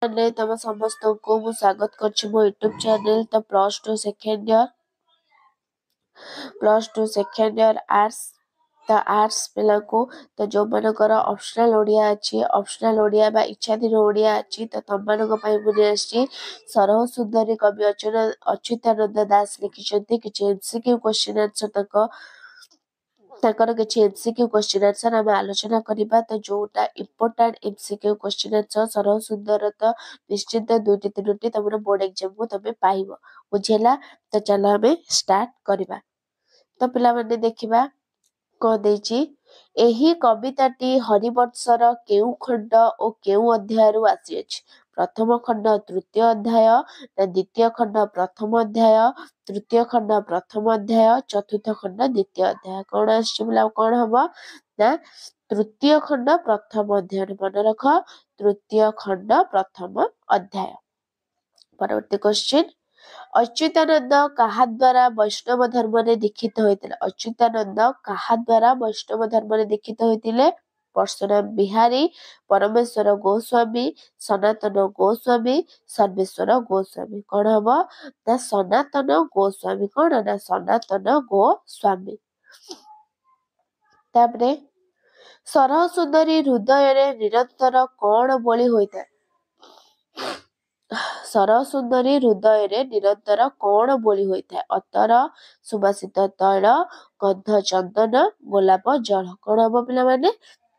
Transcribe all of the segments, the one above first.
ने तम समस्त को मु स्वागत करछि मो यूट्यूब चैनल तो plus two second year arts पिला को तो जो मनकर ऑप्शनल ओडिया अछि ऑप्शनल ओडिया बा इच्छाधीन ओडिया अछि तो तम मनक पई बुने आछि सरह सुंदरी कवि अच्युतानंद दास लिखिछन्ति किछि एमसीक्यू क्वेश्चन आंसर ताकर किछि एमसीक्यू क्वेश्चन आंसर हम आलोचना करिबा तो जोटा इंपोर्टेंट एमसीक्यू क्वेश्चन आंसर सरह सुंदर तो निश्चित 2-3 तमरो बोर्ड एग्जाम को तबे पाइबो बुझेला तो चलो हमें स्टार्ट करिबा तो पिला माने देखिबा को देछि एही कविताटी हरिवंशर केउ खंड ओ केउ अध्याय रु आसी अछि प्रथम खंड तृतीय अध्याय ना द्वितीय खंड प्रथम अध्याय तृतीय खंड प्रथम अध्याय चतुर्थ खंड द्वितीय अध्याय कोन आछि बोला कोन हबो ना तृतीय खंड प्रथम अध्याय मन रख तृतीय खंड प्रथम अध्याय परवर्ती क्वेश्चन अच्युतानंद कहा द्वारा वैष्णव धर्म रे दीक्षित होइतिले अच्युतानंद कहा द्वारा वैष्णव धर्म रे दीक्षित होइतिले परशुराम बिहारी परमेश्वर गोस्वामी सनातन गोस्वामी सर्वेश्वर गोस्वामी कोन हबो ना सनातन गोस्वामी कोन ना सनातन गोस्वामी तापरे सरह सुंदरी हृदय रे निरंतर कोण बोली होइता सरह सुंदरी हृदय रे निरंतर कोण बोली होइता अतर सुबासित तैल गंध चंदन गोलाप जल कोण हबो पिला माने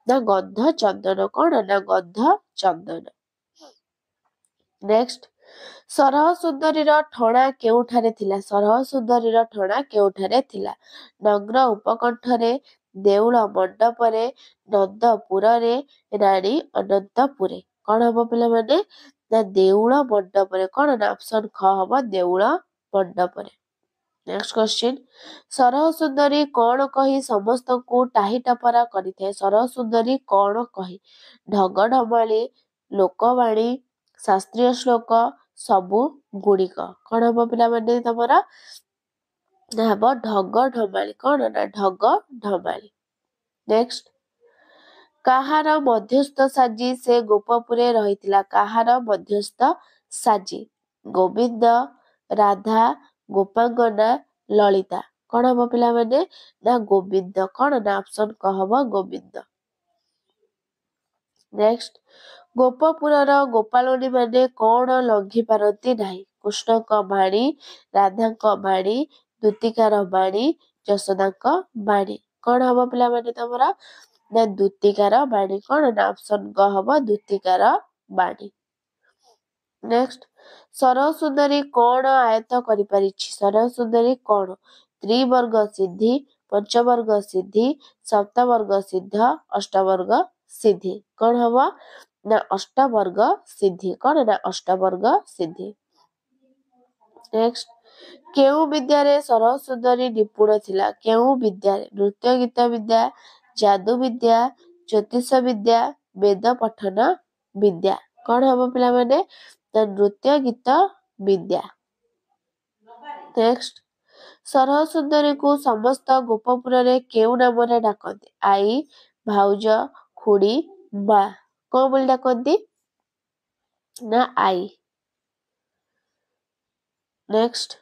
ना गंध चंदन कोण ना गंध चंदन नेक्स्ट सरह सुंदरी ठणा केउठारे थिला सरह सुंदरी ठणा केउठारे थिला नग्र उपकंठरे देउळ मंडपरे नंदपुरे रानी अनंतपुरे कोण हबो पिला माने ना देउळ मंडपरे कोण ना ऑप्शन ख हबो देउळ मंडपरे नेक्स्ट क्वेश्चन सरह सुंदरी कोण कही समस्त को टाही टपरा करिथे सरह सुंदरी कोण कही ढग ढमाली लोकवाणी शास्त्रीय श्लोक सबु गुड़िक कोण हबो पिला माने तमरा ना हबो ढग ढमाली कोण ना ढग ढमाली नेक्स्ट काहार मध्यस्थ साजी से गोपपुरे रहितिला काहार मध्यस्थ साजी गोविंद राधा गोपांगना ललिता कोण हबो पिला माने ना गोविंद कोण ना ऑप्शन क हबो गोविंद नेक्स्ट गोपपुरर गोपालनी माने कोण लंघि पारती नाही कृष्णक बाणी राधाक बाणी दूतिकार बाणी यशोदाक बाणी कोण हबो पिला माने तमरा ना दूतिकार बाणी कोण ना ऑप्शन ग हबो दूतिकार बाणी नेक्स्ट सरह सुंदरी कोण आयत करि परिछि सरह सुंदरी कोण त्रिवर्ग सिद्धि पंचवर्ग सिद्धि सप्तवर्ग सिद्ध अष्टवर्ग सिद्धि कोण हबो ना अष्टवर्ग सिद्धि कोण ना अष्टवर्ग सिद्धि नेक्स्ट केउ विद्या रे सरह सुंदरी निपुण थिला केउ विद्या नृत्य गीत विद्या जादू विद्या ज्योतिष विद्या वेद पठन विद्या कोण हबो पिला माने ना नृत्य गीत विद्या नेक्स्ट सरह सुंदरी को समस्त गोपपुर रे केउ नाम रे डाकନ୍ତି आई भाउज खुड़ी बा कोन बोली डाकନ୍ତି ना आई नेक्स्ट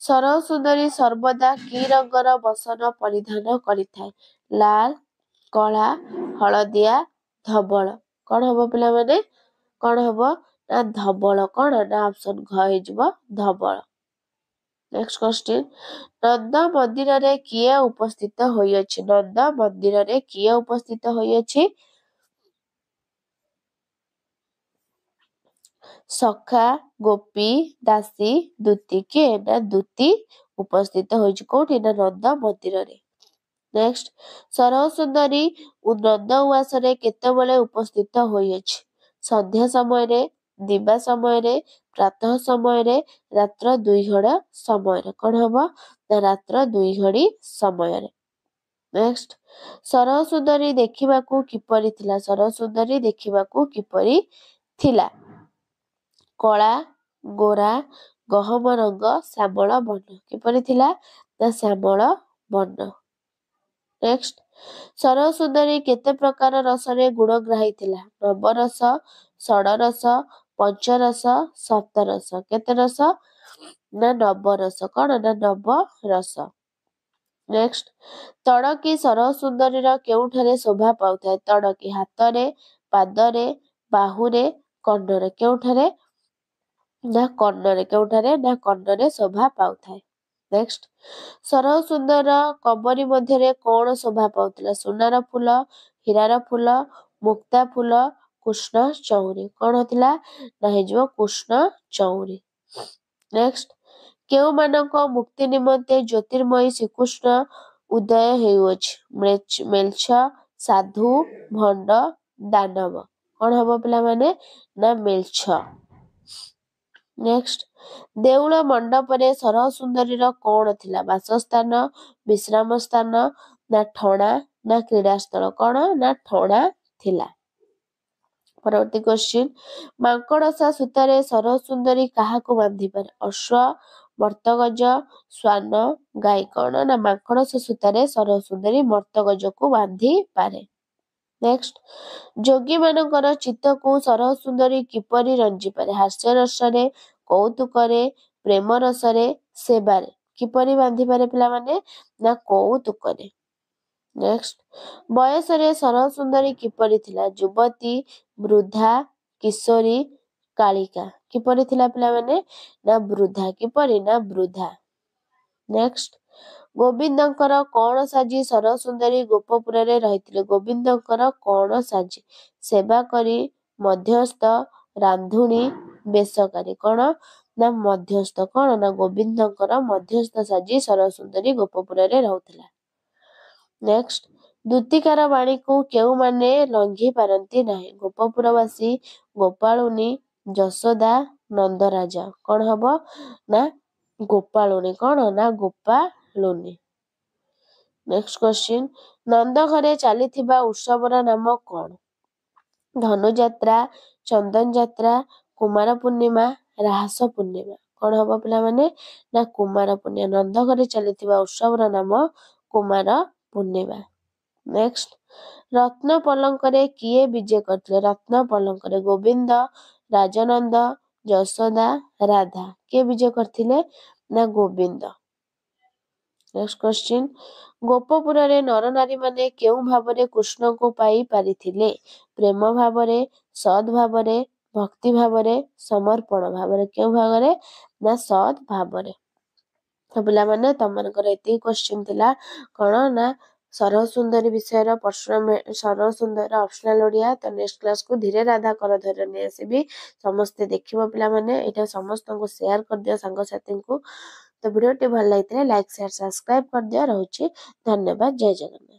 सरह सुंदरी सर्वदा की रंगर बसन परिधान करिथाय लाल कला हलदिया धवल कोन हबो पिला माने कोन हबो ना धवल कोन ना ऑप्शन घ हे जबो धवल नेक्स्ट क्वेश्चन नंद मंदिर रे किए उपस्थित होई अछि नंद मंदिर रे किए उपस्थित होई अछि सखा गोपी दासी दूती के ना दूती उपस्थित होई कोठी ना नंद मंदिर रे नेक्स्ट सरह सुंदरी नंद उवास रे केतेबेले उपस्थित होई अछि संध्या समय रे दिवा समय रे प्रातः समय रे रात्र 2 घड़ा समय रे कोन हबो ना रात्र 2 घड़ी समय रे नेक्स्ट सरह सुंदरी देखिबाकू किपरि थिला सरह सुंदरी देखिबाकू किपरि थिला कला गोरा गहम रंग श्यामल वर्ण किपरि थिला ना श्यामल वर्ण नेक्स्ट सरह सुंदरी केते प्रकार रस रे गुण ग्राही थिला नवरस षड रस ପଞ୍ଚରସ ସପ୍ତରସ କେତେ ରସ ନା ନବରସ କଣ ନା ନବରସ। ନେକ୍ସଟ ତଡକୀ ସରହ ସୁନ୍ଦରୀର କେଉଁଠାରେ ଶୋଭା ପାଉଥାଏ? ତଡକୀ ହାତରେ, ପାଦରେ, ବାହୁରେ, କର୍ଣ୍ଣରେ କେଉଁଠାରେ ନା କର୍ଣ୍ଣରେ କେଉଁଠାରେ ନା କର୍ଣ୍ଣରେ ଶୋଭା ପାଉଥାଏ। ନେକ୍ସଟ ସରହ ସୁନ୍ଦର କବରୀ ମଧ୍ୟରେ କଣ ଶୋଭା ପାଉଥିଲା? ସୁନାର ଫୁଲ, ହୀରାର ଫୁଲ, ମୁକ୍ତା ଫୁଲ, କୃଷ୍ଣ ଚଉରି କଣ ଥିଲା ନା ହେଇଯିବ କୃଷ୍ଣ ଚଉରି। ନେକ୍ସଟ କେଉଁମାନଙ୍କ ମୁକ୍ତି ନିମନ୍ତେ ଜ୍ୟୋତିର୍ମୟୀ ଶ୍ରୀକୃଷ୍ଣ ଉଦୟ ହେଉଅଛି? ମେଲ୍ଛ, ସାଧୁ, ଭଣ୍ଡ, ଦାନବ କଣ ହବ ପିଲାମାନେ ନା ମେଲ୍ଛ। ନେକ୍ସଟ ଦେଉଳ ମଣ୍ଡପରେ ସରହ ସୁନ୍ଦରୀର କଣ ଥିଲା? ବାସସ୍ଥାନ, ବିଶ୍ରାମ ସ୍ଥାନ, ନା ଠଣା, ନା କ୍ରୀଡ଼ାସ୍ଥଳ କଣ ନା ଠଣା ଥିଲା। ପରବର୍ତ୍ତୀ କ୍ୱେଶ୍ଚିନ୍ ମାଙ୍କଡସା ସୂତାରେ ସରହ ସୁନ୍ଦରୀ କାହାକୁ ବାନ୍ଧିପାରେ? ଅଶ୍ଵ, ମର୍ତ୍ତଗଜ, ଶ୍ୱାନ, ଗାଈ କଣ ନା ମାଙ୍କଡସା ସୂତାରେ ସରହ ସୁନ୍ଦରୀ ମର୍ତ୍ତଗଜକୁ ବାନ୍ଧି ପାରେ। ନେକ୍ସଟ ଯୋଗୀ ମାନଙ୍କର ଚିତ୍ତକୁ ସରହ ସୁନ୍ଦରୀ କିପରି ରଞ୍ଜିପାରେ? ହାସ୍ୟ ରସରେ, କୌତୁକରେ, ପ୍ରେମ ରସରେ, ସେବାରେ କିପରି ବାନ୍ଧିପାରେ ପିଲାମାନେ ନା କୌତୁକରେ। ନେକ୍ସଟ ବୟସରେ ସରହ ସୁନ୍ଦରୀ କିପରି ଥିଲା? ଯୁବତୀ, ବୃଦ୍ଧା, କିଶୋରୀ, କାଳିକା କିପରି ଥିଲା ପିଲାମାନେ ନା ବୃଦ୍ଧା କିପରି ନା ବୃଦ୍ଧା। ନେକ୍ସଟ ଗୋବିନ୍ଦଙ୍କର କଣ ସାଜି ସରହ ସୁନ୍ଦରୀ ଗୋପପୁରରେ ରହିଥିଲେ? ଗୋବିନ୍ଦଙ୍କର କଣ ସାଜି? ସେବା କରି, ମଧ୍ୟସ୍ଥ, ରାନ୍ଧୁଣୀ, ବେଶକାରୀ କଣ ନା ମଧ୍ୟସ୍ଥ କଣ ନା ଗୋବିନ୍ଦଙ୍କର ମଧ୍ୟସ୍ଥ ସାଜି ସରହ ସୁନ୍ଦରୀ ଗୋପପୁରରେ ରହୁଥିଲା। ନେକ୍ସଟ ଦୂତିକାର ବାଣୀକୁ କେଉଁମାନେ ଲଙ୍ଘି ପାରନ୍ତି ନାହିଁ? ଗୋପପୁରବାସୀ, ଗୋପାଳୁନୀ, ଯଶୋଦା, ନନ୍ଦରାଜା କଣ ହବ ନା ଗୋପାଳୁନୀ କଣ ନା ଗୋପାଳୁନୀ। ନେକ୍ସଟ କ୍ୱେଶ୍ଚିନ୍ ନନ୍ଦ ଘରେ ଚାଲିଥିବା ଉତ୍ସବର ନାମ କଣ? ଧନୁଯାତ୍ରା, ଚନ୍ଦନ ଯାତ୍ରା, କୁମାର ପୂର୍ଣ୍ଣିମା, ରାହାସ ପୂର୍ଣ୍ଣିମା କଣ ହବ ପିଲାମାନେ ନା କୁମାର ପୂର୍ଣ୍ଣିମା। ନନ୍ଦ ଘରେ ଚାଲିଥିବା ଉତ୍ସବର ନାମ କୁମାର ପୂର୍ଣ୍ଣିମା। ନେକ୍ସଟ ରତ୍ନ ପଲଙ୍କରେ କିଏ ବିଜେ କରିଥିଲେ? ରତ୍ନ ପଲଙ୍କରେ ଗୋବିନ୍ଦ, ରାଜନନ୍ଦ, ଯଶୋଦା, ରାଧା କିଏ ବିଜେ କରିଥିଲେ ନା ଗୋବିନ୍ଦ। ନେକ୍ସଟ କ୍ୱେଶ୍ଚିନ୍ ଗୋପପୁରରେ ନରନାରୀମାନେ କେଉଁ ଭାବରେ କୃଷ୍ଣଙ୍କୁ ପାଇ ପାରିଥିଲେ? ପ୍ରେମ ଭାବରେ, ସଦ୍ ଭାବରେ, ଭକ୍ତି ଭାବରେ, ସମର୍ପଣ ଭାବରେ କେଉଁ ଭାବରେ ନା ସଦ୍ ଭାବରେ। ତ ପିଲାମାନେ ତମମାନଙ୍କର ଏତିକି କ୍ୱେଶ୍ଚିନ୍ ଥିଲା କଣ ନା ସରହ ସୁନ୍ଦରୀ ବିଷୟର ସରହ ସୁନ୍ଦର ଅପସନାଲ ଓଡିଆ। ତ ନେକ୍ସଟ କ୍ଲାସକୁ ଧୀରେ ରାଧା କର ଧୈର୍ଯ୍ୟ ନେଇ ଆସିବି। ସମସ୍ତେ ଦେଖିବ ପିଲାମାନେ ଏଇଟା ସମସ୍ତଙ୍କୁ ସେୟାର କରିଦିଅ ସାଙ୍ଗସାଥୀଙ୍କୁ। ତ ଭିଡିଓଟି ଭଲ ଲାଗିଥିଲେ ଲାଇକ୍ ସେୟାର ସବସ୍କ୍ରାଇବ କରିଦିଅ। ରହୁଛି ଧନ୍ୟବାଦ। ଜୟ ଜଗନ୍ନାଥ।